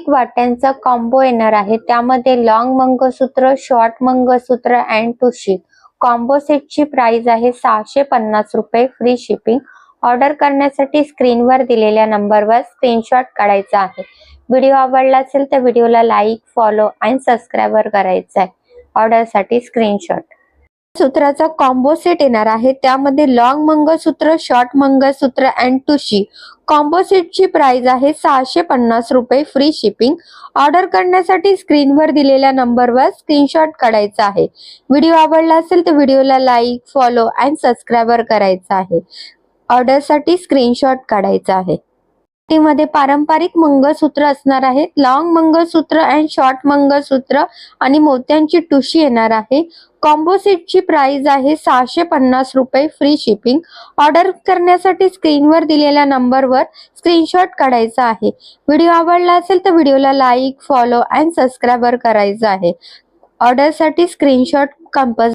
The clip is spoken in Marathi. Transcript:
वाट्यांचा कॉम्बो येणार आहे। त्यामध्ये long mangalsutra, short mangalsutra and ठुशी कॉम्बो सेटची प्राइस आहे 650 रुपये, फ्री शिपिंग। ऑर्डर करण्यासाठी स्क्रीनवर दिलेल्या नंबरवर स्क्रीनशॉट काढायचा आहे। व्हिडिओ आवडला असेल तर व्हिडिओला लाईक, फॉलो आणि सबस्क्राइब करायचं आहे। ऑर्डर साठी स्क्रीनशॉट। सूत्राचा कॉम्बो सेट येणार आहे। त्यामध्ये long mangalsutra, short mangalsutra and ठुशी कॉम्बो सेटची प्राइस आहे 650 रुपये, फ्री शिपिंग। ऑर्डर करण्यासाठी स्क्रीनवर दिलेल्या नंबरवर स्क्रीनशॉट काढायचा आहे। व्हिडिओ आवडला असेल तर व्हिडिओला लाईक, फॉलो आणि सबस्क्राइब करायचं आहे। ऑर्डर साठी स्क्रीनशॉट काढायचा आहे। मध्ये पारंपरिक मंगळसूत्र असणार आहेत। लॉंग मंगळसूत्र अँड शॉर्ट मंगळसूत्र आणि मोत्यांची ठुशी येणार आहे। कॉम्बो सेटची प्राइस आहे 650 रुपये, फ्री शिपिंग। ऑर्डर करण्यासाठी स्क्रीनवर दिलेल्या नंबरवर स्क्रीनशॉट काढायचा आहे। व्हिडिओ आवडला असेल तर व्हिडिओला लाईक, फॉलो आणि सबस्क्राइब करायचं आहे। ऑर्डर साठी स्क्रीनशॉट कंपल्सरी